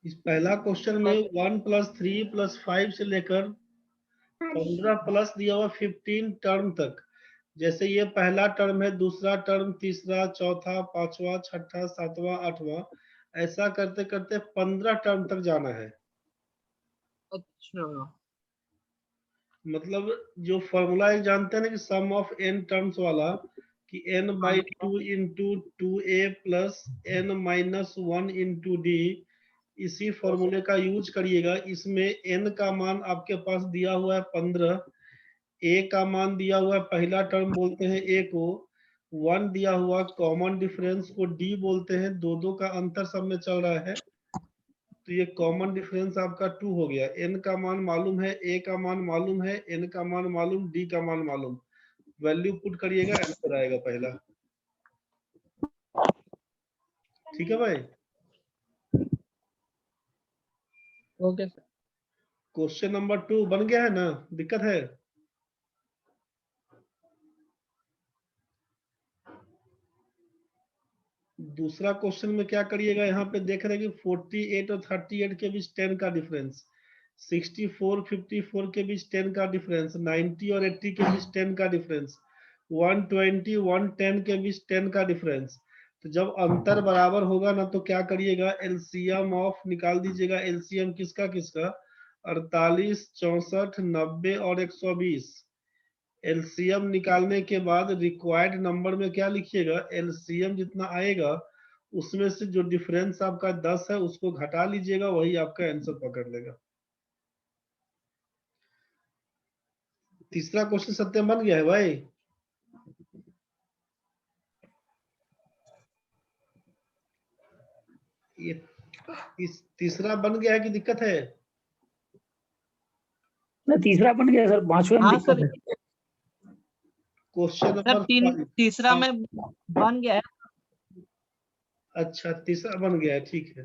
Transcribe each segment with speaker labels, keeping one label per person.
Speaker 1: इस पहला क्वेश्चन में 1 + 3 + 5 से लेकर 15 प्लस दिया हुआ 15 टर्म तक। जैसे ये पहला टर्म है, दूसरा टर्म, तीसरा, चौथा, पांचवा, छठा, सातवां, आठवां, ऐसा करते करते 15 टर्म तक जाना है।
Speaker 2: अच्छा,
Speaker 1: मतलब जो फॉर्मूला एक जानते हैं ना कि सम ऑफ n टर्म्स वाला, कि n/2 × 2a + n-1 × d, इसी फॉर्मूले का यूज करिएगा। इसमें n का मान आपके पास दिया हुआ है 15, a का मान दिया हुआ है, पहला टर्म बोलते हैं a को, 1 दिया हुआ कॉमन डिफरेंस को d बोलते हैं, दो का अंतर सब में चल रहा है, तो ये कॉमन डिफरेंस आपका 2 हो गया। n का मान मालूम है, a का मान मालूम है, n का मान मालूम, d का मान मालूम, वैल्यू पुट करिएगा, आंसर आएगा पहला। ठीक है भाई।
Speaker 2: Okay sir.
Speaker 1: क्वेश्चन नंबर 2 बन गया है ना, दिक्कत है? दूसरा क्वेश्चन में क्या करिएगा, यहाँ पे देख रहे हैं कि 48 और 38 के बीच 10 का डिफरेंस, 64 54 के बीच 10 का डिफरेंस, 90 और 80 के बीच 10 का डिफरेंस, 120 110 के बीच 10 का डिफरेंस। तो जब अंतर बराबर होगा ना तो क्या करिएगा, एलसीएम ऑफ निकाल दीजिएगा। एलसीएम किसका किसका? 48, 64, 90 और 120। एलसीएम निकालने के बाद रिक्वायर्ड नंबर में क्या लिखिएगा, एलसीएम जितना आएगा उसमें से जो डिफरेंस आपका 10 है उसको घटा लीजिएगा, वही आपका आंसर पकड़ लेगा। तीसरा क्वेश्चन सत्यम बन गया है भाई? ये तीसरा बन गया है कि दिक्कत है?
Speaker 3: तीसरा बन गया सर, पांचवें में
Speaker 2: हाँ
Speaker 3: दिक्कत
Speaker 2: सर,
Speaker 3: है।
Speaker 1: क्वेश्चन
Speaker 2: सर
Speaker 1: नंबर
Speaker 2: तीसरा में बन गया है।
Speaker 1: अच्छा, तीसरा बन गया है, ठीक है।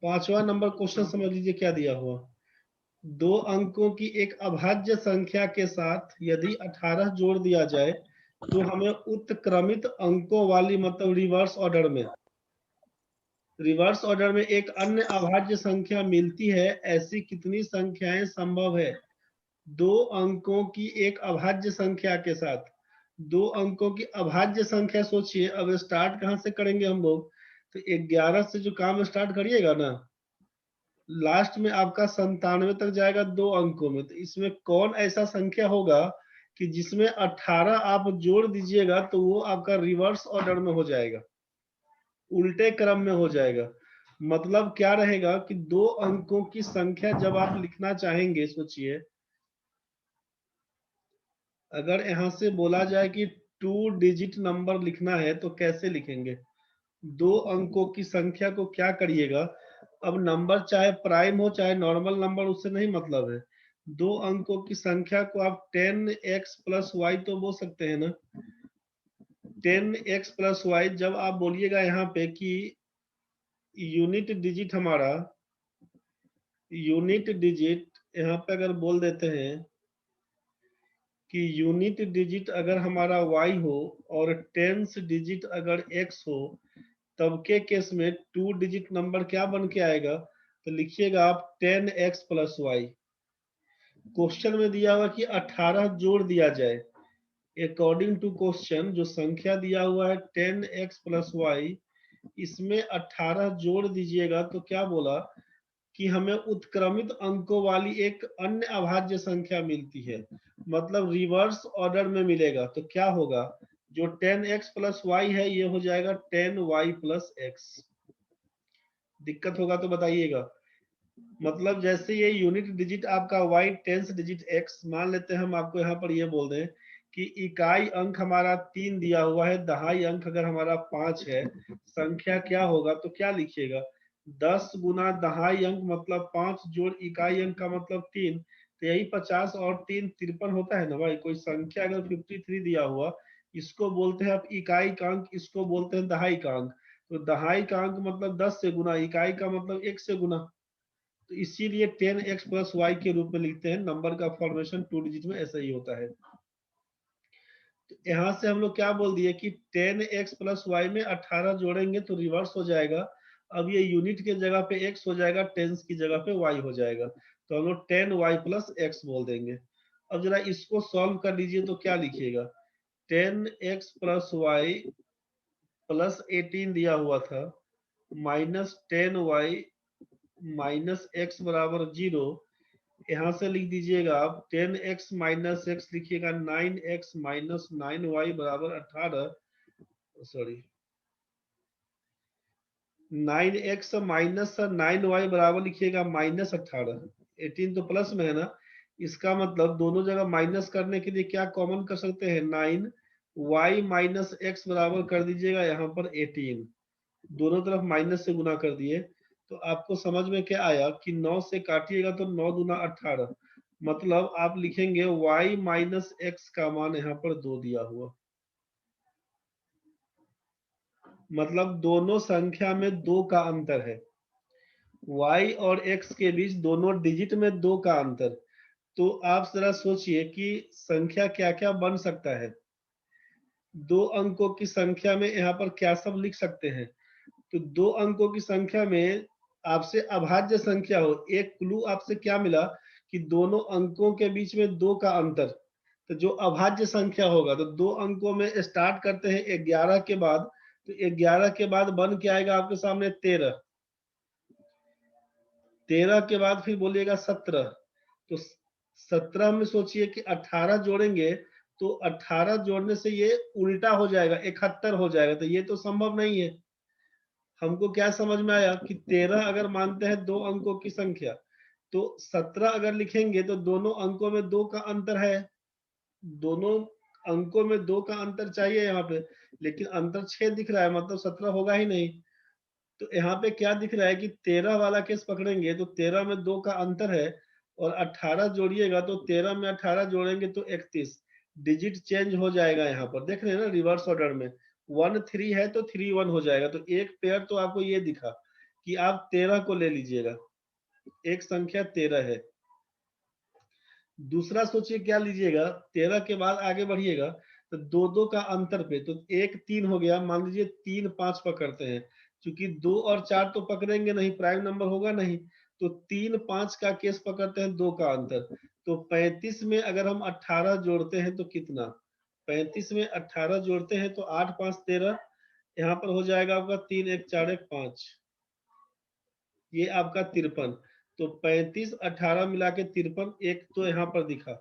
Speaker 1: पांचवा नंबर क्वेश्चन समझ लीजिए क्या दिया हुआ। 2 अंकों की एक अभाज्य संख्या के साथ यदि 18 जोड़ दिया जाए तो हमें उत्क्रमित अंकों वाली, मतलब रिवर्स ऑर्डर में एक अन्य अभाज्य संख्या मिलती है, ऐसी कितनी संख्याएं संभव है? 2 अंकों की एक अभाज्य संख्या के साथ, 2 अंकों की अभाज्य संख्या, सोचिए अब स्टार्ट कहां से करेंगे हम लोग, तो 11 से जो काम स्टार्ट करिएगा ना, लास्ट में आपका 97 तक जाएगा 2 अंकों में। तो इसमें कौन ऐसा संख्या होगा कि जिसमें 18 आप जोड़ दीजिएगा तो वो आपका रिवर्स ऑर्डर में हो जाएगा, उल्टे क्रम में हो जाएगा। मतलब क्या रहेगा कि 2 अंकों की संख्या जब आप लिखना चाहेंगे, सोचिए अगर यहां से बोला जाए कि 2 डिजिट नंबर लिखना है तो कैसे लिखेंगे? 2 अंकों की संख्या को क्या करिएगा, अब नंबर चाहे प्राइम हो चाहे नॉर्मल नंबर, उससे नहीं मतलब है। 2 अंकों की संख्या को आप 10x + y तो बोल सकते हैं ना। 10x + y जब आप बोलिएगा यहाँ पे कि यूनिट डिजिट हमारा, यूनिट डिजिट यहाँ पे अगर बोल देते हैं कि यूनिट डिजिट अगर हमारा y हो और टेंस डिजिट अगर x हो, तब के केस में 2 डिजिट नंबर क्या बन के आएगा, तो लिखिएगा आप 10x + y। क्वेश्चन में दिया हुआ कि 18 जोड़ दिया जाए, अकॉर्डिंग टू क्वेश्चन जो संख्या दिया हुआ है 10x + y, इसमें 18 जोड़ दीजिएगा तो क्या बोला कि हमें उत्क्रमित अंकों वाली एक अन्य अभाज्य संख्या मिलती है, मतलब रिवर्स ऑर्डर में मिलेगा। तो क्या होगा, जो 10x + y है ये हो जाएगा 10y + x। दिक्कत होगा तो बताइएगा। मतलब जैसे ये यूनिट डिजिट आपका y, टेंस डिजिट x, मान लेते हैं हम आपको यहाँ पर ये बोल दें कि इकाई अंक हमारा 3 दिया हुआ है, दहाई अंक अगर हमारा 5 है, संख्या क्या होगा, तो क्या लिखिएगा, 10 गुना दहाई अंक मतलब 5 जोड़ इकाई अंक का मतलब 3, तो यही 50 और 3 53 होता है ना भाई। कोई संख्या अगर 53 दिया हुआ, इसको बोलते हैं आप इकाई का अंक, इसको बोलते हैं दहाई का अंक। तो दहाई का अंक मतलब 10 से गुना, इकाई का मतलब 1 से गुना, तो इसीलिए 10x + y के रूप में लिखते हैं। नंबर का फॉर्मेशन 2 डिजिट में ऐसा ही होता है। तो यहाँ से हम लोग क्या बोल दिए कि 10x + y में 18 जोड़ेंगे तो रिवर्स हो जाएगा, अब ये यूनिट के जगह पे x हो जाएगा, टेंस की जगह पे y हो जाएगा, तो हम लोग 10y प्लस x बोल देंगे। अब जरा इसको सॉल्व कर लीजिए तो क्या लिखिएगा, 10x प्लस y प्लस 18 दिया हुआ था माइनस 10y माइनस x बराबर 0। यहाँ से लिख दीजिएगा आप 10x माइनस x लिखिएगा 9x माइनस 9y बराबर 18, सॉरी 9x माइनस 9y बराबर लिखिएगा माइनस 18। 18 तो प्लस में है ना, इसका मतलब दोनों जगह माइनस करने के लिए क्या कॉमन कर सकते हैं, 9y माइनस x बराबर कर दीजिएगा यहाँ पर 18, दोनों तरफ माइनस से गुना कर दिए तो आपको समझ में क्या आया कि 9 से काटिएगा तो 9 दूना 18, मतलब आप लिखेंगे y माइनस x का मान यहाँ पर 2 दिया हुआ, मतलब दोनों संख्या में 2 का अंतर है, y और x के बीच दोनों डिजिट में 2 का अंतर। तो आप जरा सोचिए कि संख्या क्या क्या बन सकता है, 2 अंकों की संख्या में यहाँ पर क्या सब लिख सकते हैं। तो 2 अंकों की संख्या में आपसे अभाज्य संख्या हो, एक क्लू आपसे क्या मिला कि दोनों अंकों के बीच में 2 का अंतर, तो जो अभाज्य संख्या होगा तो 2 अंकों में स्टार्ट करते हैं 11 के बाद, तो 11 के बाद बन के आएगा आपके सामने 13, 13 के बाद फिर बोलिएगा 17, तो 17 में सोचिए कि 18 जोड़ेंगे तो 18 जोड़ने से ये उल्टा हो जाएगा, 71 हो जाएगा, तो ये तो संभव नहीं है। हमको क्या समझ में आया कि 13 अगर मानते हैं 2 अंकों की संख्या, तो 17 अगर लिखेंगे तो दोनों अंकों में 2 का अंतर है, दोनों अंकों में 2 का अंतर चाहिए यहाँ पे, लेकिन अंतर 6 दिख रहा है, मतलब 17 होगा ही नहीं। तो यहाँ पे क्या दिख रहा है कि 13 वाला केस पकड़ेंगे तो 13 में 2 का अंतर है, और 18 जोड़िएगा तो 13 में 18 जोड़ेंगे तो 31, डिजिट चेंज हो जाएगा। यहाँ पर देख रहे हैं ना, रिवर्स ऑर्डर में 1 3 है तो 3 1 हो जाएगा, तो एक पेयर तो आपको ये दिखा कि आप 13 को ले लीजिएगा, एक संख्या 13 है। दूसरा सोचिए क्या लीजिएगा, 13 के बाद आगे बढ़िएगा तो 2 2 का अंतर पे, तो 1 3 हो गया, मान लीजिए 3 5 पकड़ते हैं, क्योंकि 2 और 4 तो पकड़ेंगे नहीं, प्राइम नंबर होगा नहीं, तो 3 5 का केस पकड़ते हैं, 2 का अंतर। तो 35 में अगर हम 18 जोड़ते हैं तो कितना, 35 में 18 जोड़ते हैं तो 8 5 13, यहाँ पर हो जाएगा आपका 3 1 4 1 5, ये आपका 53। तो 35 18 मिला के 53, एक तो यहाँ पर दिखा,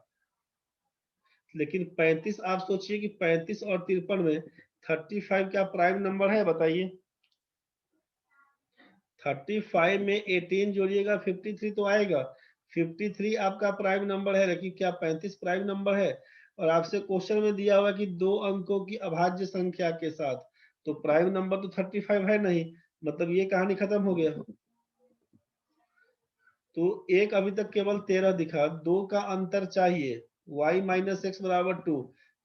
Speaker 1: लेकिन 35 आप सोचिए कि 35 और 53 में 35 क्या प्राइम नंबर है, बताइए। 35 में 18 जोड़िएगा 53 तो आएगा, 53 आपका प्राइम नंबर है, लेकिन क्या 35 प्राइम नंबर है? और आपसे क्वेश्चन में दिया हुआ कि 2 अंकों की अभाज्य संख्या के साथ, तो प्राइम नंबर तो 35 है नहीं, मतलब ये कहानी खत्म हो गया। तो एक अभी तक केवल 13 दिखा, 2 का अंतर चाहिए, y माइनस एक्स बराबर 2,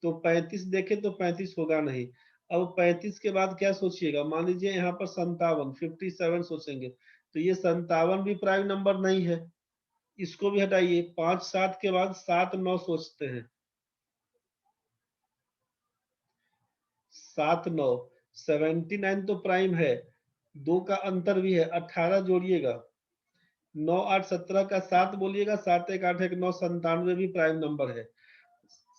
Speaker 1: तो 35 देखे तो 35 होगा नहीं। अब 35 के बाद क्या सोचिएगा, मान लीजिए यहाँ पर 57 57 सोचेंगे, तो ये 57 भी प्राइम नंबर नहीं है, इसको भी हटाइए। 5 7 के बाद 7 9 सोचते हैं, 7 9 79 तो प्राइम है, 2 का अंतर भी है, 18 जोड़िएगा, 9 8 17 का 7 बोलिएगा, 7 1 8 1 9, 97 भी प्राइम नंबर है।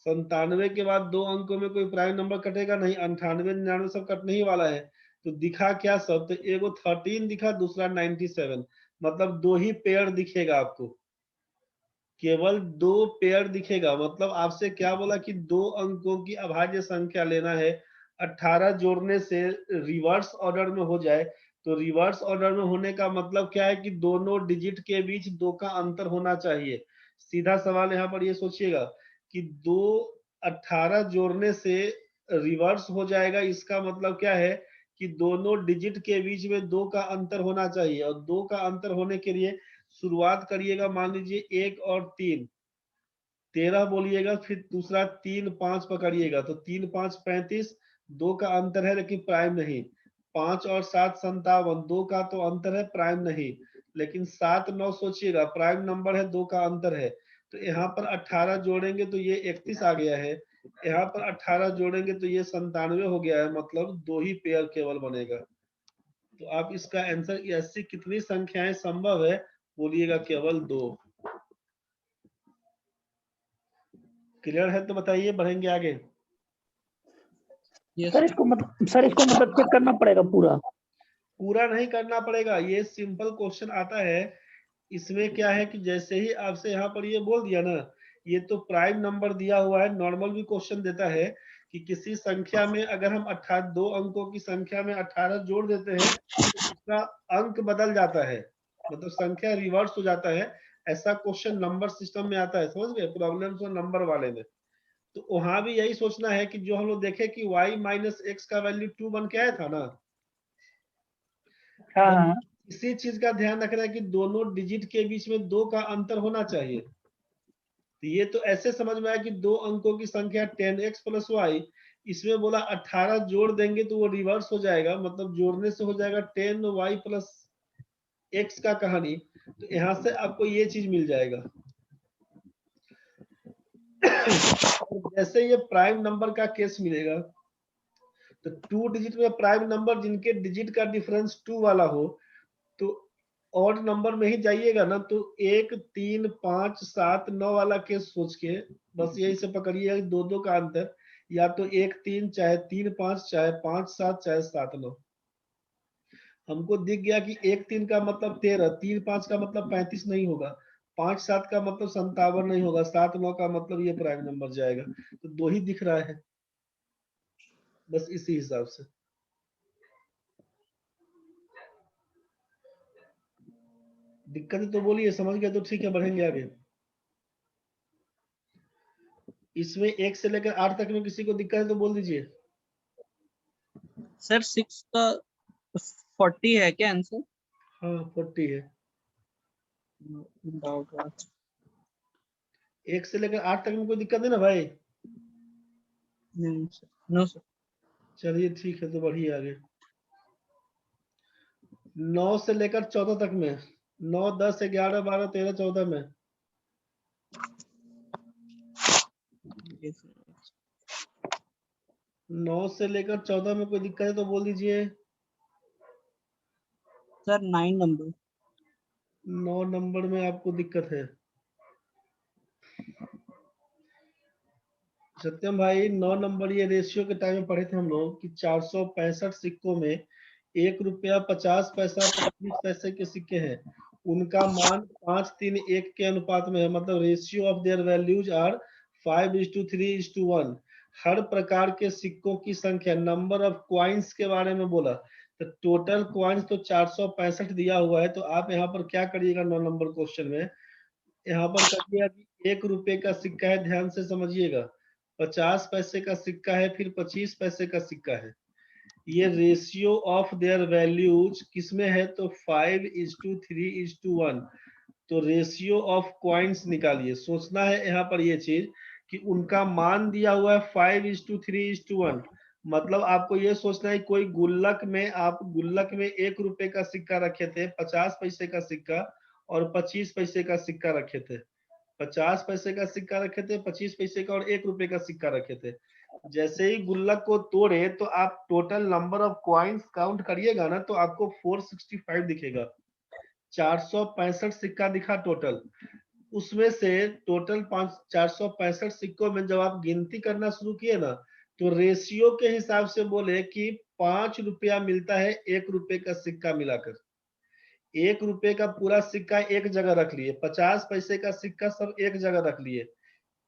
Speaker 1: 97 के बाद 2 अंकों में कोई प्राइम नंबर कटेगा नहीं, 98 99 सब कटने ही वाला है। तो दिखा क्या सब, तो एगो 13 दिखा, दूसरा 97, मतलब 2 ही पेयर दिखेगा आपको, केवल 2 पेयर दिखेगा। मतलब आपसे क्या बोला कि 2 अंकों की अभाज्य संख्या लेना है, 18 जोड़ने से रिवर्स ऑर्डर में हो जाए, तो रिवर्स ऑर्डर में होने का मतलब क्या है कि दोनों डिजिट के बीच 2 का अंतर होना चाहिए। सीधा सवाल यहाँ पर ये सोचिएगा कि 2 18 जोड़ने से रिवर्स हो जाएगा, इसका मतलब क्या है कि दोनों डिजिट के बीच में 2 का अंतर होना चाहिए, और 2 का अंतर होने के लिए शुरुआत करिएगा, मान लीजिए 1 और 3, 13 बोलिएगा, फिर दूसरा 3 5 पकड़िएगा, तो 3 5 35, 2 का अंतर है लेकिन प्राइम नहीं। 5 और 7 57, 2 का तो अंतर है, प्राइम नहीं। लेकिन 7 9 सोचिएगा, प्राइम नंबर है, 2 का अंतर है। तो यहाँ पर 18 जोड़ेंगे तो ये 31 आ गया है, यहाँ पर 18 जोड़ेंगे तो ये 97 हो गया है, मतलब 2 ही पेयर केवल बनेगा। तो आप इसका आंसर ऐसी कितनी संख्याएं संभव है, बोलिएगा केवल 2। क्लियर है तो बताइए, बढ़ेंगे आगे।
Speaker 2: यस
Speaker 3: सर इसको मतलब चेक करना पड़ेगा पूरा।
Speaker 1: पूरा नहीं करना पड़ेगा, ये सिंपल क्वेश्चन आता है। इसमें क्या है कि जैसे ही आपसे यहाँ पर ये बोल दिया ना, ये तो प्राइम नंबर दिया हुआ है। नॉर्मल भी क्वेश्चन देता है कि किसी संख्या में अगर हम 2 अंकों की संख्या में 18 जोड़ देते हैं तो उसका अंक बदल जाता है, मतलब संख्या रिवर्स हो जाता है। ऐसा क्वेश्चन नंबर सिस्टम में आता है, समझ गए, प्रॉब्लम्स और नंबर वाले में। तो वहां भी यही सोचना है कि जो हम लोग देखे कि y माइनस एक्स का वैल्यू 2 बन के आया था ना,
Speaker 3: हाँ
Speaker 1: इसी चीज का ध्यान रखना है कि दोनों डिजिट के बीच में 2 का अंतर होना चाहिए। तो ये तो ऐसे समझ में आया कि 2 अंकों की संख्या 10x प्लस वाई, इसमें बोला 18 जोड़ देंगे तो वो रिवर्स हो जाएगा, मतलब जोड़ने से हो जाएगा 10y प्लस x का कहानी। तो यहाँ से आपको ये चीज मिल जाएगा। जैसे ये प्राइम नंबर का केस मिलेगा, तो 2 डिजिट में प्राइम नंबर जिनके डिजिट का डिफरेंस 2 वाला हो, तो ऑड नंबर में ही जाइएगा ना, तो 1 3 5 7 9 वाला केस सोच के बस यही से पकड़िए 2 का अंतर, या तो 1 3 चाहे 3 5 चाहे 5 7 चाहे 7 9। हमको दिख गया कि 1 3 का मतलब 13, 3 5 का मतलब 35 नहीं होगा, 5 7 का मतलब 57 नहीं होगा, 7 9 का मतलब ये प्राइम नंबर जाएगा। तो 2 ही दिख रहा है, बस इसी हिसाब से। दिक्कत है तो बोलिए, समझ गया तो ठीक है, बढ़ेंगे आगे। इसमें 1 से लेकर 8 तक में किसी को दिक्कत है तो बोल दीजिए।
Speaker 2: सर 6 का 40 है क्या आंसर?
Speaker 1: हाँ 40 है।
Speaker 2: डाउट।
Speaker 1: 1 से लेकर 8 तक में कोई दिक्कत नहीं ना भाई?
Speaker 2: नहीं सर, नो सर।
Speaker 1: चलिए ठीक है, तो बढ़िए आगे। 9 से लेकर 14 तक में, 9 10 11 12 13 14 में।
Speaker 2: Yes,
Speaker 1: 9 से लेकर 14 में कोई दिक्कत है तो बोल दीजिए।
Speaker 2: Sir 9 number.
Speaker 1: 9 नंबर में आपको दिक्कत है। सत्यम भाई 9 नंबर ये रेशियो के टाइम में पढ़े थे हम लोग कि 465 सिक्कों में 1 रुपया 50 पैसा 25 पैसे के सिक्के हैं, उनका मान 5 3 1 के अनुपात में है, मतलब ratio of their values are 5:3:1। हर प्रकार के सिक्कों की संख्या, नंबर ऑफ क्वाइंस के बारे में बोला, तो टोटल क्वाइंस तो 465 दिया हुआ है। तो आप यहाँ पर क्या करिएगा 9 नंबर क्वेश्चन में, यहाँ पर करिएगा कि 1 रुपए का सिक्का है, ध्यान से समझिएगा, 50 पैसे का सिक्का है, फिर 25 पैसे का सिक्का है। ये रेशियो ऑफ देयर वैल्यूज किसमें है, तो 5:3:1। तो रेशियो ऑफ क्वाइंस निकालिए। सोचना है यहाँ पर ये चीज कि उनका मान दिया हुआ है 5:3:1, मतलब आपको ये सोचना है कोई गुल्लक में, आप गुल्लक में 1 रुपए का सिक्का रखे थे, 50 पैसे का सिक्का और 25 पैसे का सिक्का रखे थे, 50 पैसे का सिक्का रखे थे, 25 पैसे का और 1 रुपए का सिक्का रखे थे। जैसे ही गुल्लक को तोड़े तो आप total number of coins count करिएगा ना, तो आपको 465 दिखेगा। 465 सिक्का दिखा टोटल। उसमें से टोटल 465 सिक्कों में जब आप गिनती करना शुरू किए ना, तो रेशियो के हिसाब से बोले कि 5 रुपया मिलता है 1 रुपए का सिक्का मिलाकर। 1 रुपए का पूरा सिक्का एक जगह रख लिए, 50 पैसे का सिक्का सब एक जगह रख लिए,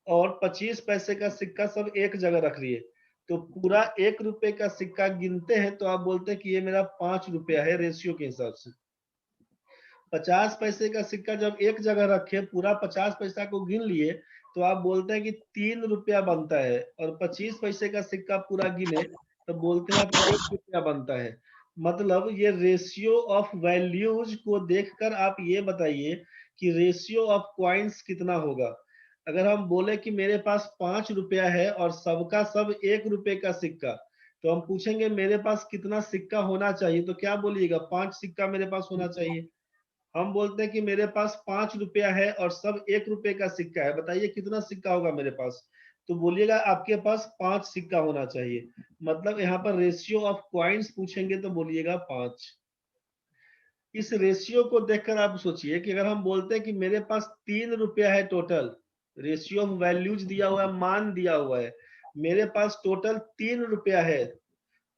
Speaker 1: और 25 पैसे का सिक्का सब एक जगह रख लिए। तो पूरा 1 रुपए का सिक्का गिनते हैं तो आप बोलते हैं कि ये मेरा 5 रुपया है, रेशियो के हिसाब से। 50 पैसे का सिक्का जब एक जगह रखे, पूरा 50 पैसा को गिन लिए, तो आप बोलते हैं कि 3 रुपया बनता है, और 25 पैसे का सिक्का पूरा गिने तो बोलते हैं 1 रुपया बनता है। मतलब ये रेशियो ऑफ वैल्यूज को देखकर आप ये बताइए कि रेशियो ऑफ क्वाइंस कितना होगा। अगर हम बोले कि मेरे पास 5 रुपया है और सबका सब 1 रुपए का सिक्का, तो हम पूछेंगे मेरे पास कितना सिक्का होना चाहिए, तो क्या बोलिएगा, 5 सिक्का मेरे पास होना चाहिए। हम बोलते हैं कि मेरे पास 5 रुपया है और सब 1 रुपए का सिक्का है, बताइए कितना सिक्का होगा मेरे पास, तो बोलिएगा आपके पास 5 सिक्का होना चाहिए। मतलब यहाँ पर रेशियो ऑफ क्वाइंस पूछेंगे तो बोलिएगा 5। इस रेशियो को देखकर आप सोचिए कि अगर हम बोलते हैं कि मेरे पास 3 रुपया है टोटल, रेशियो ऑफ वैल्यूज दिया हुआ है, मान दिया हुआ है, मेरे पास टोटल 3 रुपया है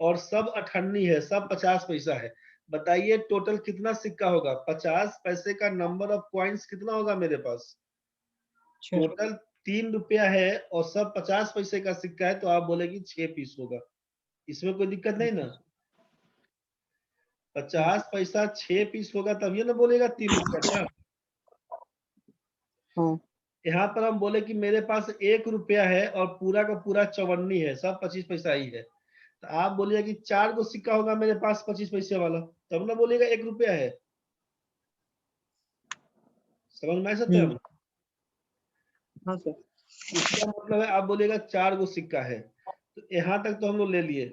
Speaker 1: और सब 98 है, सब 50 पैसा है। बताइए टोटल कितना सिक्का होगा? 50 पैसे का नंबर ऑफ कॉइन्स कितना होगा मेरे पास? टोटल 3 रुपया है और सब 50 पैसे का सिक्का है, तो आप बोलेगी 6 पीस होगा। इसमें कोई दिक्कत नहीं ना? 50 पैसा 6 पीस होगा तब ये ना बोलेगा 3 रुपया क्या?
Speaker 2: हाँ
Speaker 1: यहाँ पर हम बोले कि मेरे पास 1 रुपया है और पूरा का पूरा 54 है, सब 25 पैसा ही है, तो आप बोलिए कि 4 गो सिक्का होगा मेरे पास 25 पैसे वाला, तब ना बोलेगा 1 रुपया है। समझ में आ सकते हैं हम?
Speaker 2: हाँ सर।
Speaker 1: इसका मतलब है आप बोलेगा 4 गो सिक्का है। तो यहाँ तक तो हम लोग ले लिए।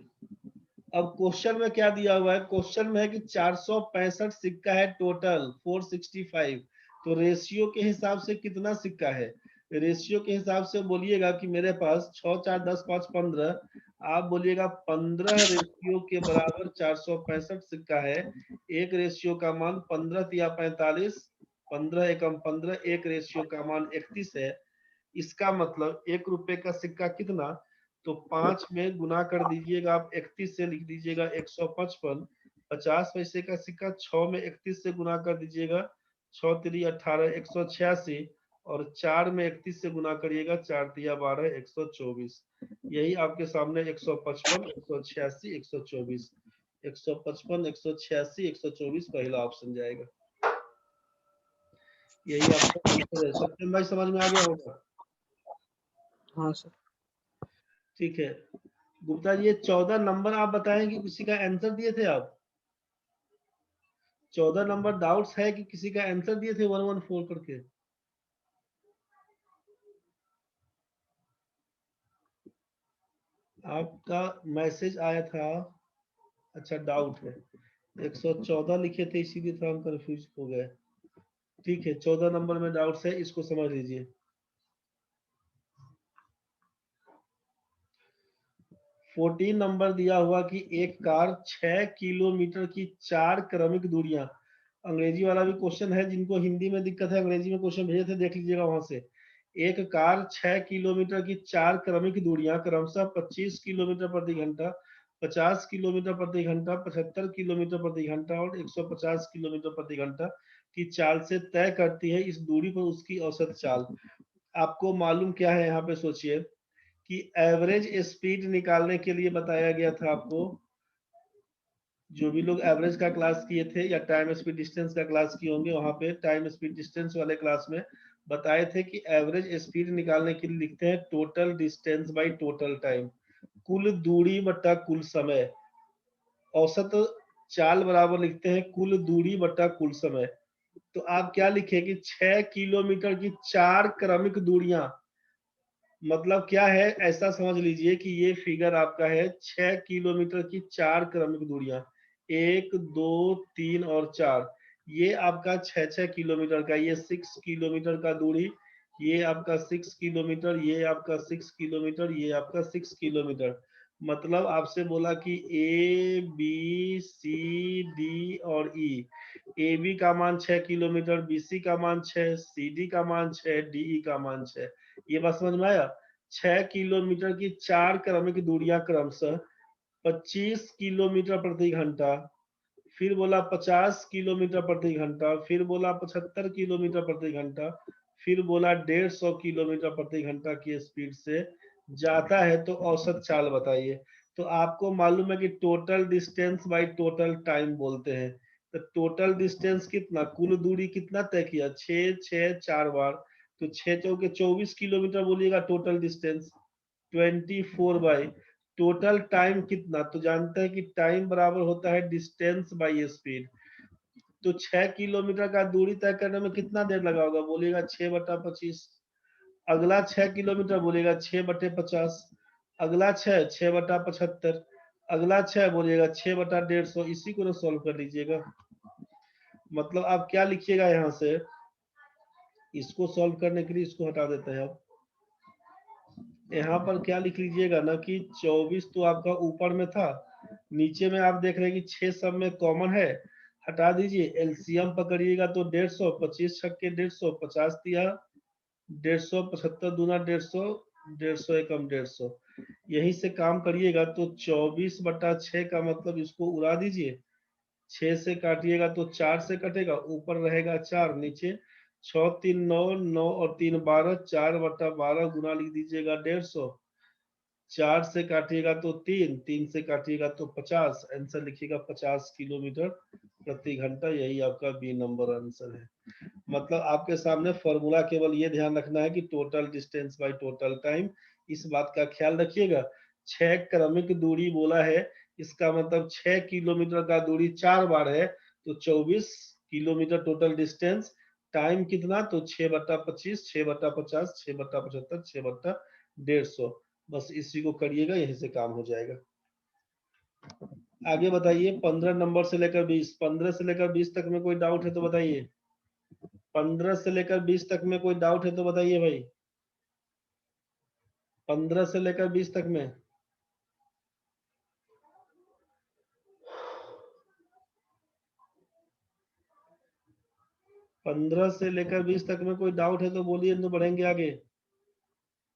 Speaker 1: अब क्वेश्चन में क्या दिया हुआ है? क्वेश्चन में है कि 465 सिक्का है टोटल 465, तो रेशियो के हिसाब से कितना सिक्का है? रेशियो के हिसाब से बोलिएगा कि मेरे पास 6 4 10 5 15, आप बोलिएगा 15 रेशियो के बराबर 465 सिक्का है। एक रेशियो का मान 15 या 45, 15 एकम 15, एक रेशियो का मान 31 है। इसका मतलब 1 रुपए का सिक्का कितना? तो 5 में गुना कर दीजिएगा आप, 31 से लिख दीजिएगा 155। 50 पैसे का सिक्का 6 में 31 से गुना कर दीजिएगा, 6 3 18, 186, और 4 में 31 से गुना करिएगा, 4 3 12, 124। यही आपके सामने 155, 186, 124, 155, 186, 124 पहला ऑप्शन जाएगा। यही आपका आंसर है। सत्यम भाई समझ में आ गया होगा?
Speaker 2: हाँ सर।
Speaker 1: ठीक है गुप्ता जी, ये 14 नंबर आप बताएं कि किसी का आंसर दिए थे आप? 14 नंबर डाउट्स है कि किसी का आंसर दिए थे 114 करके? आपका मैसेज आया था। अच्छा डाउट है, 114 लिखे थे इसीलिए तो हम कंफ्यूज हो गए। ठीक है 14 नंबर में डाउट्स है, इसको समझ लीजिए। 14 नंबर दिया हुआ कि एक कार 6 किलोमीटर की 4 क्रमिक दूरियां, अंग्रेजी वाला भी क्वेश्चन है, जिनको हिंदी में दिक्कत है अंग्रेजी में क्वेश्चन भेजे थे, देख लीजिएगा वहां से। एक कार 6 किलोमीटर की 4 क्रमिक दूरियां क्रमशः 25 किलोमीटर प्रति घंटा, 50 किलोमीटर प्रति घंटा, 75 किलोमीटर प्रति घंटा और 150 किलोमीटर प्रति घंटा की चाल से तय करती है। इस दूरी पर उसकी औसत चाल। आपको मालूम क्या है? यहाँ पे सोचिए कि एवरेज स्पीड निकालने के लिए बताया गया था आपको। जो भी लोग एवरेज का क्लास किए थे या टाइम स्पीड डिस्टेंस का क्लास किए होंगे, वहां पे टाइम स्पीड डिस्टेंस वाले क्लास में बताए थे कि एवरेज स्पीड निकालने के लिए लिखते हैं total distance by total time, कुल दूरी बटा कुल समय। औसत चाल बराबर लिखते हैं कुल दूरी बटा कुल समय। तो आप क्या लिखे कि 6 किलोमीटर की 4 क्रमिक दूरियां, मतलब क्या है? ऐसा समझ लीजिए कि ये फिगर आपका है 6 किलोमीटर की 4 क्रमिक दूरियां, 1 2 3 और 4, ये आपका 6 किलोमीटर का, ये 6 किलोमीटर का दूरी, ये आपका 6 किलोमीटर, ये आपका 6 किलोमीटर, ये आपका 6 किलोमीटर। मतलब आपसे बोला कि ए बी सी डी और ई। ए बी का मान 6 किलोमीटर, बी सी का मान 6, सी डी का मान 6, डी ई का मान 6। ये बात समझ में आया? 6 किलोमीटर की 4 क्रमिक दूरियां क्रमशः 25 किलोमीटर प्रति घंटा, फिर बोला 50 किलोमीटर प्रति घंटा, फिर बोला 75 किलोमीटर प्रति घंटा, फिर बोला 150 किलोमीटर प्रति घंटा की स्पीड से जाता है, तो औसत चाल बताइए। तो आपको मालूम है कि total distance by total time बोलते हैं। तो टोटल डिस्टेंस कितना, कुल दूरी कितना तय किया? 6 6 4 बार, तो 6 चौके 24 किलोमीटर बोलिएगा total distance, 24 by total time कितना? तो जानते हैं कि टाइम बराबर होता है डिस्टेंस बाई स्पीड। तो 6 किलोमीटर का दूरी तय करने में कितना देर लगा होगा? बोलिएगा 6 बटा 25। अगला 6 किलोमीटर बोलेगा 6 बटे 50। अगला 6 बटा 75। अगला 6 बोलिएगा 6 बटा 150। इसी को ना सॉल्व कर लीजिएगा। मतलब आप क्या लिखिएगा यहाँ से, इसको सॉल्व करने के लिए इसको हटा देते हैं आप। यहाँ पर क्या लिख लीजिएगा ना कि 24 तो आपका ऊपर में था, नीचे में आप देख रहे हैं कि 6 सब में कॉमन है, हटा दीजिए, एलसीएम पकड़िएगा तो 150, 25 छक्के 150, 50 दिया 150, 75 दूना 150, 150 एकम 150, यहीं से काम करिएगा तो 24/6 का मतलब इसको उड़ा दीजिए, 6 से काटिएगा तो 4 से कटेगा, ऊपर रहेगा 4, नीचे 6 3 9, 9 और 3 12, 4/12 गुना लिख दीजिएगा 150, 4 से काटिएगा तो 3, 3 से काटिएगा तो 50, आंसर लिखिएगा 50 किलोमीटर प्रति घंटा, यही आपका बी नंबर आंसर है। मतलब आपके सामने फॉर्मूला केवल ये ध्यान रखना है कि total distance by total time, इस बात का ख्याल रखिएगा। 6 क्रमिक दूरी बोला है, इसका मतलब 6 किलोमीटर का दूरी 4 बार है, तो 24 किलोमीटर टोटल डिस्टेंस, टाइम कितना, तो 6/25, 6/50, 6/75, 6/150, बस इसी को करिएगा, यहीं से काम हो जाएगा। आगे बताइए 15 नंबर से लेकर 20, 15 से लेकर 20 तक में कोई डाउट है तो बताइए। 15 से लेकर 20 तक में कोई डाउट है तो बताइए भाई। 15 से लेकर 20 तक में, पंद्रह से लेकर 20 तक में कोई डाउट है तो बोलिए, तो बढ़ेंगे आगे।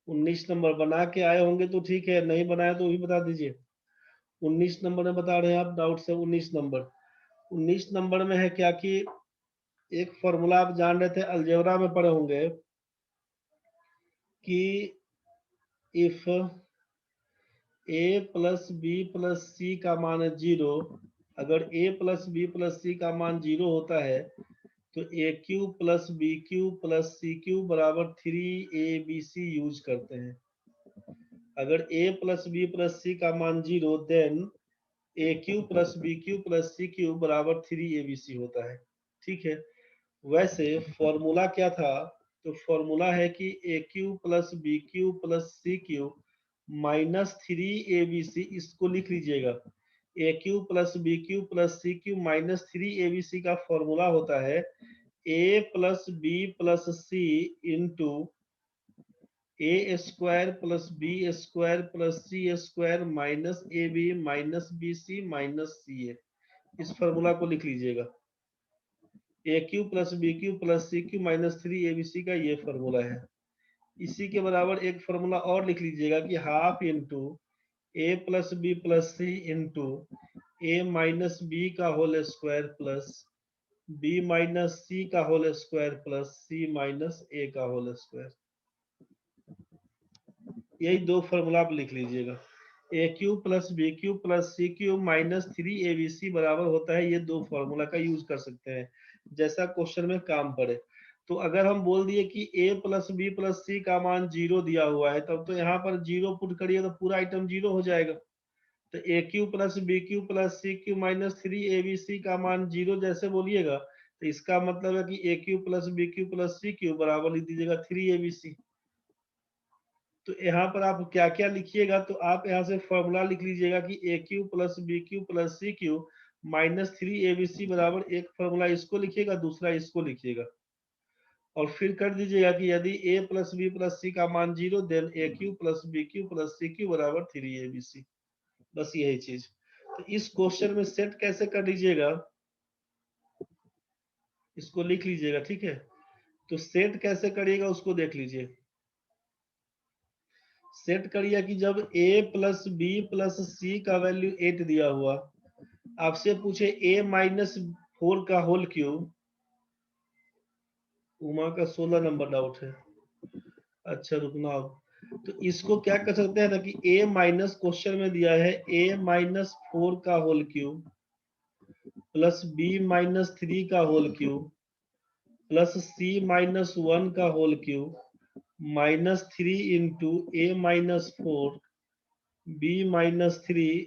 Speaker 1: 19 नंबर बना के आए होंगे तो ठीक है, नहीं बनाया तो भी बता दीजिए। 19 नंबर में बता रहे हैं आप डाउट से, 19 नंबर। 19 नंबर में है क्या कि एक फॉर्मूला आप जान रहे थे, अलजेब्रा में पढ़े होंगे कि if a plus B plus C का मान है 0, अगर a plus B plus C का मान 0 होता है तो A cube plus B cube plus C cube बराबर 3abc यूज करते हैं। अगर a plus B plus C का मान 0, then A cube plus B cube plus C cube बराबर 3abc होता है। ठीक है, वैसे फॉर्मूला क्या था, तो फॉर्मूला है कि A cube plus B cube plus C cube minus 3abc, इसको लिख लीजिएगा। A cube plus B cube plus C cube minus 3abc का फॉर्मूला होता है A plus B plus C into A square plus B square plus C square minus A B minus B C minus C A, इस formula को लिख लीजिएगा। A cube plus B cube plus C cube minus 3abc का ये formula है। इसी के बराबर एक फॉर्मूला और लिख लीजिएगा कि half into A plus B plus C into A minus B का whole square plus B minus C का whole square plus C minus A का होल स्क्वायर, यही दो फॉर्मूला आप लिख लीजिएगा। A cube plus B cube plus C cube minus 3abc बराबर होता है, ये दो फॉर्मूला का यूज कर सकते हैं जैसा क्वेश्चन में काम पड़े। तो अगर हम बोल दिए कि a plus B plus C का मान 0 दिया हुआ है, तब तो यहाँ पर 0 पुट करिए तो पूरा आइटम 0 हो जाएगा। तो A cube plus B cube plus C cube minus 3abc का मान 0 जैसे बोलिएगा, तो इसका मतलब है कि A cube plus B cube plus C cube बराबर लिख दीजिएगा 3abc। तो यहाँ पर आप क्या क्या लिखिएगा, तो आप यहाँ से फॉर्मूला लिख लीजिएगा कि A cube plus B cube plus C cube minus 3abc बराबर, एक फॉर्मूला इसको लिखिएगा, दूसरा इसको लिखिएगा, और फिर कर दीजिएगा कि यदि a plus B plus C का मान 0, then A cube plus B cube plus C cube बराबर 3abc, बस यही चीज। तो इस क्वेश्चन में सेट कैसे कर लीजिएगा, इसको लिख लीजिएगा, ठीक है। तो सेट कैसे करिएगा उसको देख लीजिए। सेट करिए कि जब a plus B plus C का वैल्यू 8 दिया हुआ, आपसे पूछे a माइनस 4 का होल क्यूब, उमा का 16 नंबर डाउट है। अच्छा रुकना आप, तो इसको क्या कर सकते हैं ना कि a माइनस, क्वेश्चन में दिया है a माइनस 4 का whole cube plus b minus 3 का whole cube plus c minus 1 का whole cube minus 3 into a minus 4 b minus 3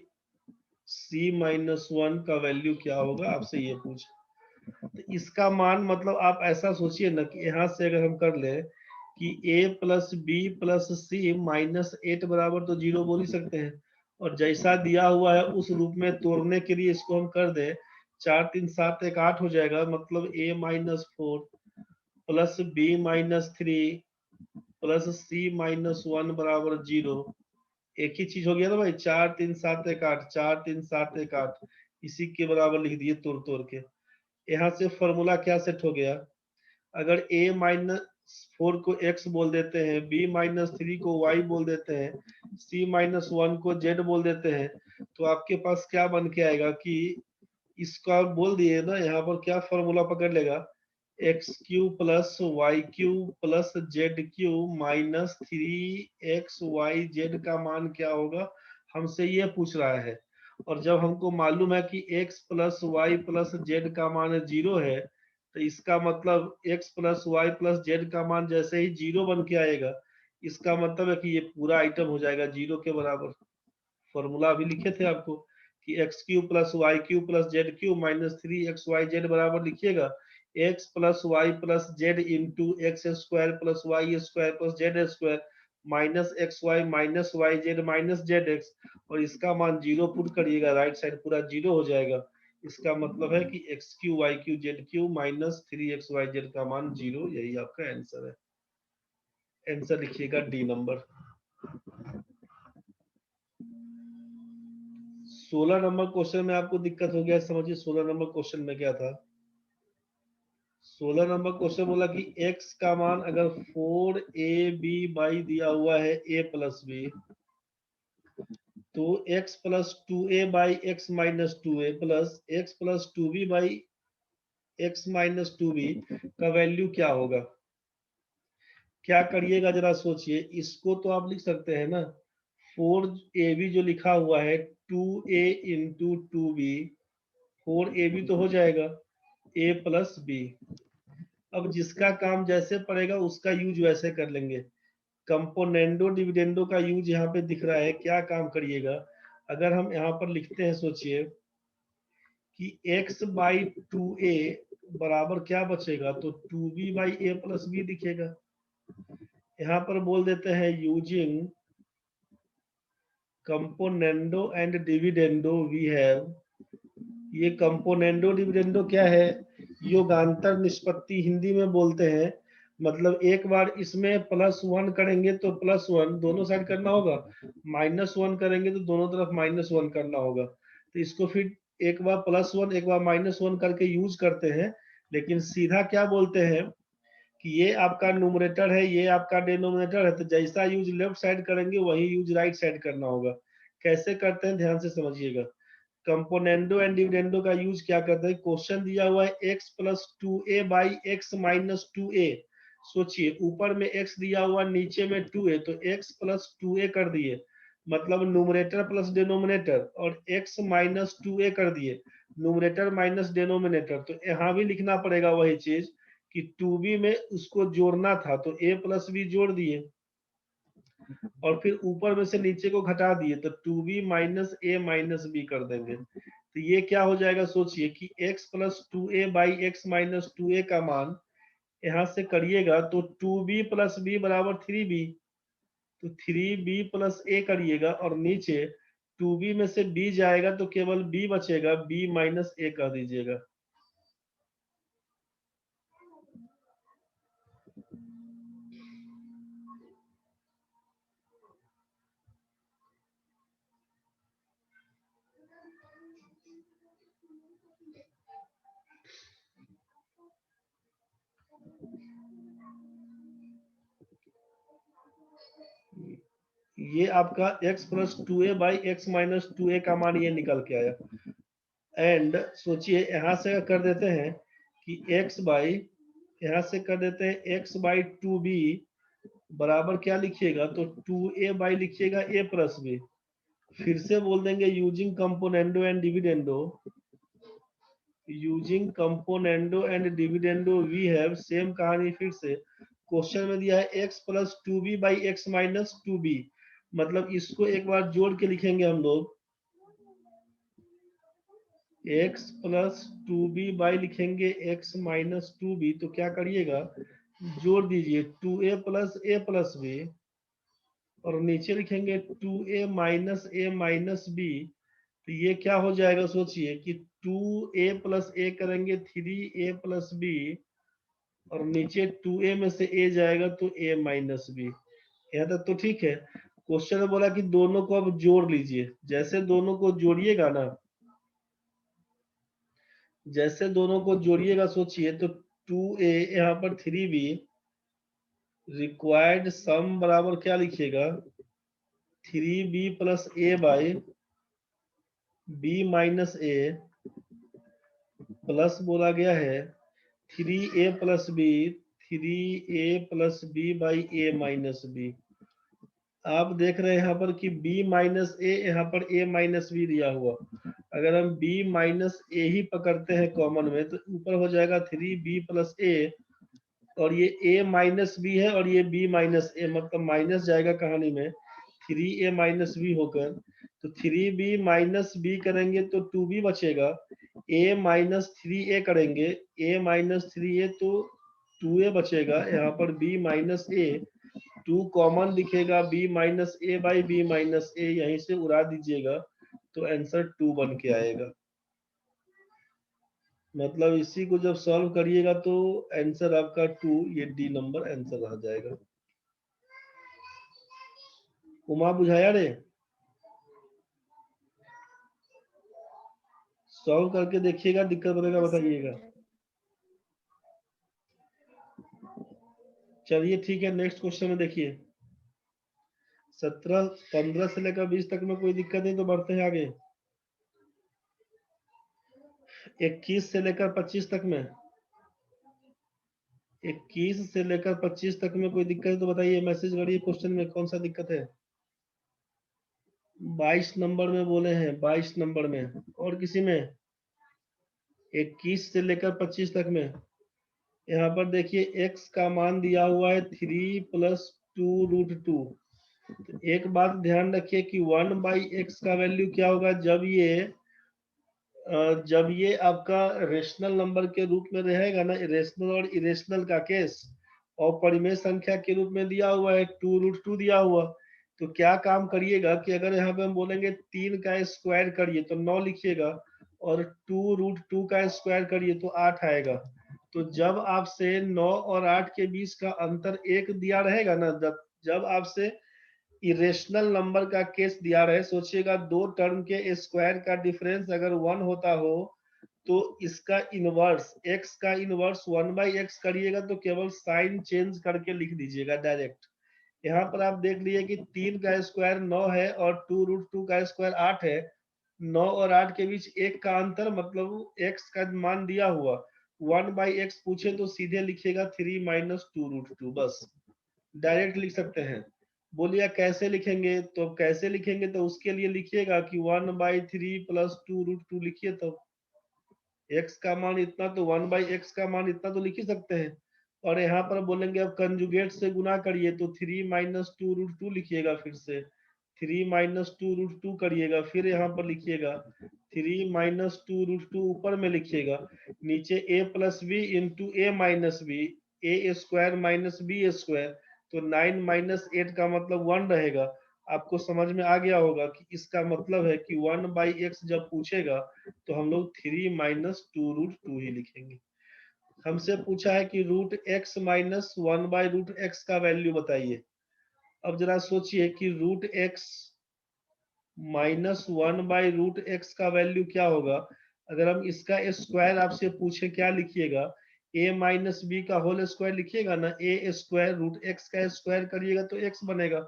Speaker 1: c minus 1 का वैल्यू क्या होगा, आपसे ये पूछ। तो इसका मान मतलब आप ऐसा सोचिए ना कि यहाँ से अगर हम कर ले कि a plus B plus C minus 8 बराबर तो 0 बोल ही सकते हैं, और जैसा दिया हुआ है उस रूप में तोड़ने के लिए इसको हम कर दे 4 3 7 1 8 हो जाएगा, मतलब a minus 4 plus B minus 3 plus C minus 1 बराबर 0। एक ही चीज हो गया ना भाई, 4 3 7 1 8, 4 3 7 1 8, इसी के बराबर लिख दिए तोड़ तोड़ के। यहाँ से फॉर्मूला क्या सेट हो गया, अगर a-4 को x बोल देते हैं, b-3 को y बोल देते हैं, c-1 को z बोल देते हैं, तो आपके पास क्या बन के आएगा कि इसका बोल दिए ना, यहाँ पर क्या फॉर्मूला पकड़ लेगा, x³ plus y³ plus z³ minus 3xyz का मान क्या होगा, हमसे ये पूछ रहा है। और जब हमको मालूम है कि x plus y plus z का मान 0 है, तो इसका मतलब x plus y plus z का मान जैसे ही 0 बन के आएगा, इसका मतलब है कि ये पूरा आइटम हो जाएगा 0 के बराबर। फॉर्मूला अभी लिखे थे आपको कि x³ plus y³ plus z³ minus 3xyz बराबर लिखिएगा x plus y plus z into x² plus y² plus z² minus xy minus yz minus zx, और इसका मान 0 पुट करिएगा, राइट साइड पूरा 0 हो जाएगा। इसका मतलब है कि x³ y³ z³ minus 3xyz का मान 0, यही आपका आंसर है। आंसर लिखिएगा डी नंबर। 16 नंबर क्वेश्चन में आपको दिक्कत हो गया, समझिए 16 नंबर क्वेश्चन में क्या था। 16 नंबर क्वेश्चन बोला कि x का मान अगर 4ab दिया हुआ है a प्लस बी, तो x plus 2a by x minus 2a plus x प्लस 2b by x minus 2b का वैल्यू क्या होगा। क्या करिएगा जरा सोचिए, इसको तो आप लिख सकते हैं ना, 4ab जो लिखा हुआ है 2a इंटू 2b, 4ab तो हो जाएगा a प्लस बी। अब जिसका काम जैसे पड़ेगा उसका यूज वैसे कर लेंगे। कंपोनेंडो डिविडेंडो का यूज यहाँ पे दिख रहा है, क्या काम करिएगा, अगर हम यहाँ पर लिखते हैं, सोचिए कि x बाई 2a बराबर क्या बचेगा, तो 2b by a plus B दिखेगा। यहाँ पर बोल देते हैं using componendo and dividendo we have, ये कंपोनेंडो डिविडेंडो क्या है, योगांतर निष्पत्ति हिंदी में बोलते हैं। मतलब एक बार इसमें +1 करेंगे तो +1 दोनों साइड करना होगा, -1 करेंगे तो दोनों तरफ -1 करना होगा। तो इसको फिर एक बार +1 एक बार -1 करके यूज करते हैं, लेकिन सीधा क्या बोलते हैं कि ये आपका न्यूमरेटर है, ये आपका डिनोमिनेटर है, तो जैसा यूज लेफ्ट साइड करेंगे वही यूज राइट साइड करना होगा। कैसे करते हैं ध्यान से समझिएगा। कंपोनेंडो एंड डिविडेंडो का यूज क्या करते हैं, क्वेश्चन दिया हुआ है x plus 2a by x minus 2a, सोचिए ऊपर में x दिया हुआ नीचे में 2a, तो x प्लस 2a कर दिए, मतलब न्यूमरेटर प्लस डिनोमिनेटर, और x माइनस 2a कर दिए, न्यूमरेटर माइनस डिनोमिनेटर। तो यहाँ भी लिखना पड़ेगा वही चीज कि 2b में उसको जोड़ना था, तो a प्लस b जोड़ दिए और फिर ऊपर में से नीचे को घटा दिए, तो 2b minus a minus b कर देंगे। तो ये क्या हो जाएगा, सोचिए कि x plus 2a by x minus 2a का मान यहां से करिएगा तो 2b प्लस b बराबर 3b, तो 3b प्लस a करिएगा और नीचे 2b में से b जाएगा तो केवल b बचेगा, b माइनस a कर दीजिएगा। ये आपका x plus 2a by x minus 2a का मान ये निकल के आया। एंड सोचिए यहां से कर देते हैं कि x बाई, यहां से कर देते हैं x बाई 2b बराबर क्या लिखिएगा, तो 2a बाई लिखिएगा a प्लस बी। फिर से बोल देंगे using componendo and dividendo, using componendo and dividendo we have, same कहानी फिर से। क्वेश्चन में दिया है x प्लस 2b by x minus 2b, मतलब इसको एक बार जोड़ के लिखेंगे हम लोग, x प्लस 2b बाई लिखेंगे x माइनस 2b, तो क्या करिएगा जोड़ दीजिए 2a plus a plus b, और नीचे लिखेंगे 2a minus a minus b, तो ये क्या हो जाएगा, सोचिए कि 2a प्लस a करेंगे 3a प्लस b, और नीचे 2a में से a जाएगा तो a माइनस b। यहाँ तक तो ठीक है। क्वेश्चन में बोला कि दोनों को अब जोड़ लीजिए, जैसे दोनों को जोड़िएगा ना, जैसे दोनों को जोड़िएगा सोचिए तो 2a यहाँ पर 3b रिक्वायर्ड सम बराबर क्या लिखिएगा 3b plus a by b minus a plus बोला गया है 3a plus b 3a plus b by a minus b। आप देख रहे हैं यहाँ पर कि b माइनस a यहाँ पर a माइनस b दिया हुआ, अगर हम b माइनस a ही पकड़ते हैं कॉमन में तो ऊपर हो जाएगा 3b प्लस a और ये a माइनस b है और ये b माइनस a, मतलब माइनस जाएगा कहानी में 3a माइनस b होकर, तो 3b माइनस b करेंगे तो 2b बचेगा, a माइनस 3a करेंगे a माइनस 3a तो 2a बचेगा, यहाँ पर b माइनस a 2 कॉमन दिखेगा b minus a by b minus a, यहीं से उड़ा दीजिएगा तो आंसर 2 बन के आएगा। मतलब इसी को जब सॉल्व करिएगा तो आंसर आपका 2, ये डी नंबर आंसर रह जाएगा। उमा बुझाया रे, सॉल्व करके देखिएगा, दिक्कत बनेगा बताइएगा। चलिए ठीक है, नेक्स्ट क्वेश्चन में देखिए 15 से लेकर 20 तक में कोई दिक्कत नहीं तो बढ़ते हैं आगे। 21 से लेकर 25 तक में, 21 से लेकर 25 तक में कोई दिक्कत है तो बताइए, मैसेज करिए क्वेश्चन में कौन सा दिक्कत है। 22 नंबर में बोले हैं, 22 नंबर में, और किसी में 21 से लेकर 25 तक में। यहाँ पर देखिए x का मान दिया हुआ है 3 प्लस 2√2। तो एक बात ध्यान रखिए कि 1/x का वैल्यू क्या होगा जब ये आपका रेशनल नंबर के रूप में रहेगा ना, रेशनल और इरेशनल का केस, और परिमेय संख्या के रूप में दिया हुआ है 2√2 दिया हुआ, तो क्या काम करिएगा कि अगर यहाँ पे हम बोलेंगे 3 का स्क्वायर करिए तो 9 लिखिएगा और 2√2 का स्क्वायर करिए तो 8 आएगा। तो जब आपसे 9 और 8 के बीच का अंतर 1 दिया रहेगा ना, जब आपसे इरेशनल नंबर का केस दिया रहे, सोचिएगा दो टर्म के स्क्वायर का डिफरेंस अगर 1 होता हो तो इसका इनवर्स x का इनवर्स 1/x करिएगा तो केवल साइन चेंज करके लिख दीजिएगा डायरेक्ट। यहाँ पर आप देख लीजिए कि 3 का स्क्वायर 9 है और 2√2 का स्क्वायर 8 है, 9 और 8 के बीच 1 का अंतर, मतलब x का मान दिया हुआ 1/x पूछे तो सीधे लिखिएगा 3 माइनस 2√2, बस डायरेक्ट लिख सकते हैं। बोलिए कैसे लिखेंगे, तो कैसे लिखेंगे तो उसके लिए लिखिएगा कि 1/3 प्लस 2√2 लिखिए, तो x का मान इतना तो 1/x का मान इतना तो लिख ही सकते हैं। और यहाँ पर बोलेंगे अब कंजुगेट से गुना करिए तो 3 माइनस 2√2 लिखिएगा, फिर से 3 माइनस 2√2 करिएगा, फिर यहाँ पर लिखिएगा 3 माइनस 2√2 ऊपर में लिखिएगा, नीचे a plus b into A minus b, a square minus b square, तो 9 माइनस 8 का मतलब 1 रहेगा। आपको समझ में आ गया होगा कि इसका मतलब है कि 1/x जब पूछेगा तो हम लोग 3 माइनस 2√2 ही लिखेंगे। हमसे पूछा है कि √x माइनस 1/√x का वैल्यू बताइए। अब जरा सोचिए कि √x माइनस 1/√x का वैल्यू क्या होगा। अगर हम इसका स्क्वायर आपसे पूछे क्या लिखिएगा, a माइनस बी का होल स्क्वायर लिखिएगा ना, a स्क्वायर √x का स्क्वायर करिएगा तो x बनेगा,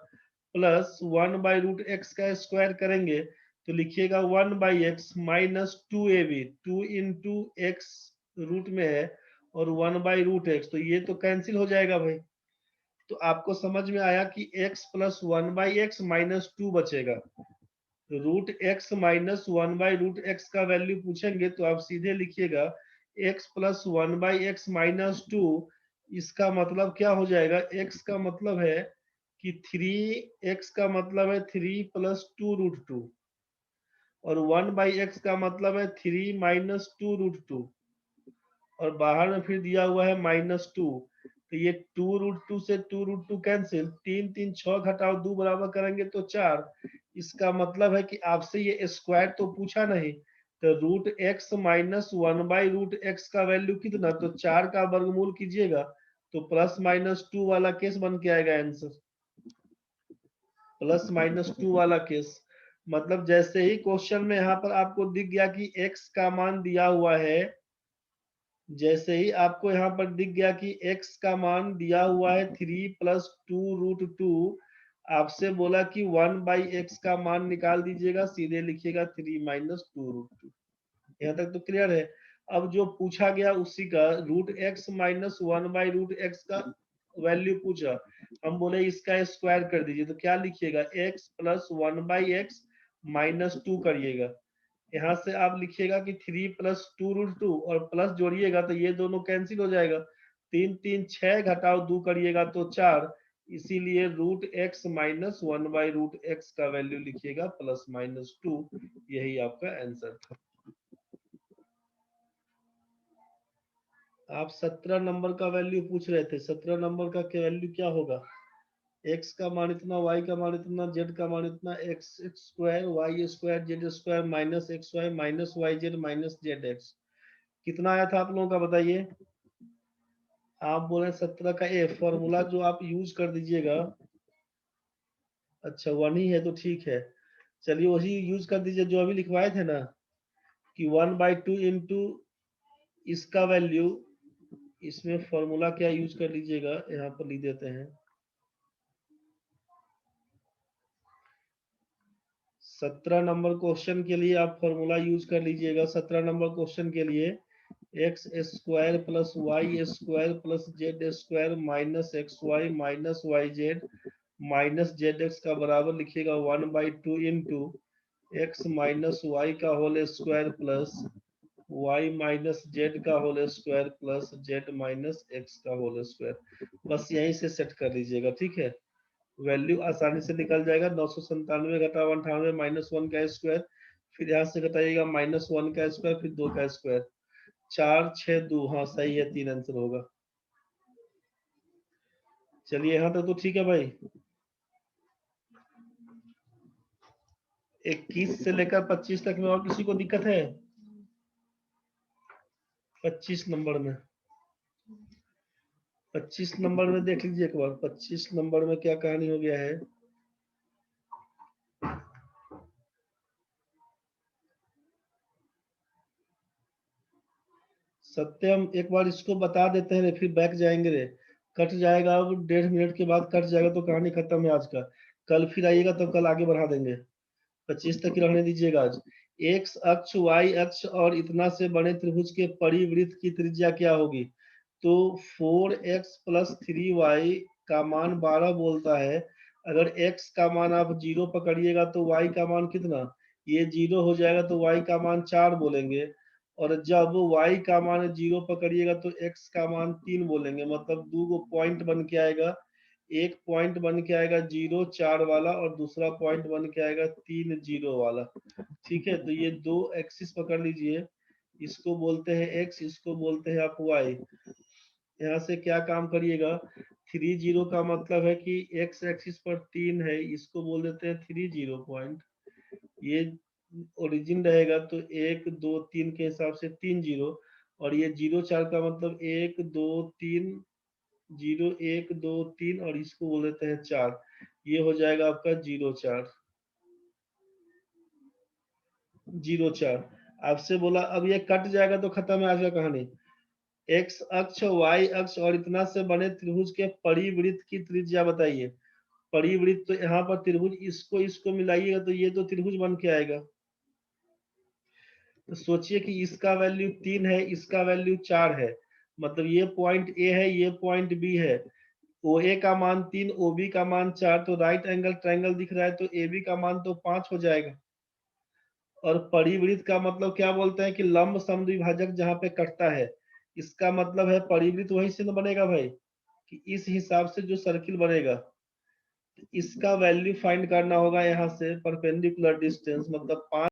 Speaker 1: प्लस 1/√x का स्क्वायर करेंगे तो लिखिएगा 1/x minus 2ab, 2 into x root में है और 1/√x, तो ये तो कैंसिल हो जाएगा भाई। तो आपको समझ में आया कि x प्लस 1/x माइनस 2 बचेगा। √x माइनस 1/√x का वैल्यू पूछेंगे तो आप सीधे लिखिएगा x प्लस 1/x माइनस 2, इसका मतलब क्या हो जाएगा, x का मतलब है कि 3x का मतलब है 3 प्लस 2√2 और 1/x का मतलब है 3 माइनस 2√2 और बाहर में फिर दिया हुआ है -2, तो ये 2√2 से 2√2 कैंसिल, 3 3 6 घटाओ 2 बराबर करेंगे तो 4। इसका मतलब है कि आपसे ये स्क्वायर तो पूछा नहीं, तो √x माइनस 1/√x का वैल्यू कितना, तो 4 का वर्गमूल कीजिएगा तो प्लस माइनस 2 वाला केस बन के आएगा आंसर, प्लस माइनस 2 वाला केस। मतलब जैसे ही क्वेश्चन में यहाँ पर आपको दिख गया कि x का मान दिया हुआ है जैसे ही आपको यहाँ पर दिख गया कि x का मान दिया हुआ है 3 + 2√2, आपसे बोला कि 1/x का मान निकाल दीजिएगा, सीधे लिखिएगा 3 - 2√2। यहाँ तक तो क्लियर है। अब जो पूछा गया उसी का √x - 1/√x का वैल्यू पूछा, हम बोले इसका स्क्वायर कर दीजिए, तो क्या लिखिएगा x + 1/x - 2 करिएगा। यहाँ से आप लिखिएगा कि 3 + 2√2 और प्लस जोड़िएगा तो ये दोनों कैंसिल हो जाएगा। 3 3 6 घटाओ 2 करिएगा तो 4, इसीलिए √x - 1/√x का वैल्यू लिखिएगा +-2। यही आपका आंसर था। आप 17 नंबर का वैल्यू पूछ रहे थे। 17 नंबर का वैल्यू क्या होगा? x का मान इतना, y का मान इतना, z का मान इतना, x² y² z² -xy -yz -zx। कितना आया था आप लोगों का बताइए? आप बोल रहे 17 का ए फॉर्मूला जो आप यूज कर दीजिएगा। अच्छा 1 ही है तो ठीक है, चलिए वही यूज कर दीजिए जो अभी लिखवाए थे ना, कि 1/2 इंटू इसका वैल्यू, इसमें फॉर्मूला क्या यूज कर लीजिएगा, यहाँ पर लिख देते हैं। 17 नंबर क्वेश्चन के लिए आप फॉर्मूला यूज कर लीजिएगा। 17 नंबर क्वेश्चन के लिए x² + y² + z² -xy -yz -zx का बराबर लिखिएगा 1/2 इंटू x - y का whole square plus y - z का whole square plus z - x का होल स्क्वायर। बस यहीं से सेट कर लीजिएगा, ठीक है। वैल्यू आसानी से निकल जाएगा। 997 घटा 98 -1 का स्क्वायर, फिर यहाँ से घटाइएगा -1 का स्क्वायर, फिर 2 का स्क्वायर, 4 6 2। हाँ सही है, 3 आंसर होगा। चलिए यहाँ तक तो ठीक है भाई। 21 से लेकर 25 तक में और किसी को दिक्कत है? 25 नंबर में, 25 नंबर में देख लीजिए एक बार। 25 नंबर में क्या कहानी हो गया है? सत्यम एक बार इसको बता देते हैं, फिर बैक जाएंगे रे। कट जाएगा, अब 1.5 मिनट के बाद कट जाएगा तो कहानी खत्म है आज का। कल फिर आइएगा तो कल आगे बढ़ा देंगे। 25 तक ही रहने दीजिएगा आज। एक्स अक्ष, वाई अक्ष और इतना से बने त्रिभुज के परिवृत्त की त्रिज्या क्या होगी? तो 4x + 3y का मान 12 बोलता है। अगर x का मान आप 0 पकड़िएगा तो y का मान कितना? ये 0 हो जाएगा तो y का मान 4 बोलेंगे। और जब y का मान 0 पकड़िएगा तो x का मान 3 बोलेंगे। मतलब 2 पॉइंट बन के आएगा। एक पॉइंट बन के आएगा 0 4 वाला, और दूसरा पॉइंट बन के आएगा 3 0 वाला। ठीक है, तो ये 2 एक्सिस पकड़ लीजिए। इसको बोलते हैं x, इसको बोलते हैं आप y। यहाँ से क्या काम करिएगा, 3 0 का मतलब है कि x एक्सिस पर 3 है, इसको बोल देते हैं 3 0 पॉइंट। ये ओरिजिन रहेगा तो 1 2 3 के हिसाब से 3 0, और ये 0 4 का मतलब 1 2 3 0 1 2 3, और इसको बोल देते हैं 4। ये हो जाएगा आपका 0 4 0 4। आपसे बोला अब ये कट जाएगा तो खत्म है आज का कहानी। एक्स अक्ष, वाई अक्ष और इतना से बने त्रिभुज के परिवृत्त की त्रिज्या बताइए। परिवृत्त तो यहाँ पर त्रिभुज, इसको इसको मिलाइएगा तो ये तो त्रिभुज बन के आएगा। तो सोचिए कि इसका वैल्यू 3 है, इसका वैल्यू 4 है। मतलब ये पॉइंट ए है, ये पॉइंट बी है। ओ ए का मान 3, ओ बी का मान 4, तो राइट एंगल ट्रायंगल दिख रहा है तो ए बी का मान तो 5 हो जाएगा। और परिवृत्त का मतलब क्या बोलते हैं कि लंब समद्विभाजक जहाँ पे कटता है, इसका मतलब है परिवृत्त वहीं से बनेगा भाई, कि इस हिसाब से जो सर्किल बनेगा इसका वैल्यू फाइंड करना होगा। यहाँ से परपेंडिकुलर डिस्टेंस मतलब 5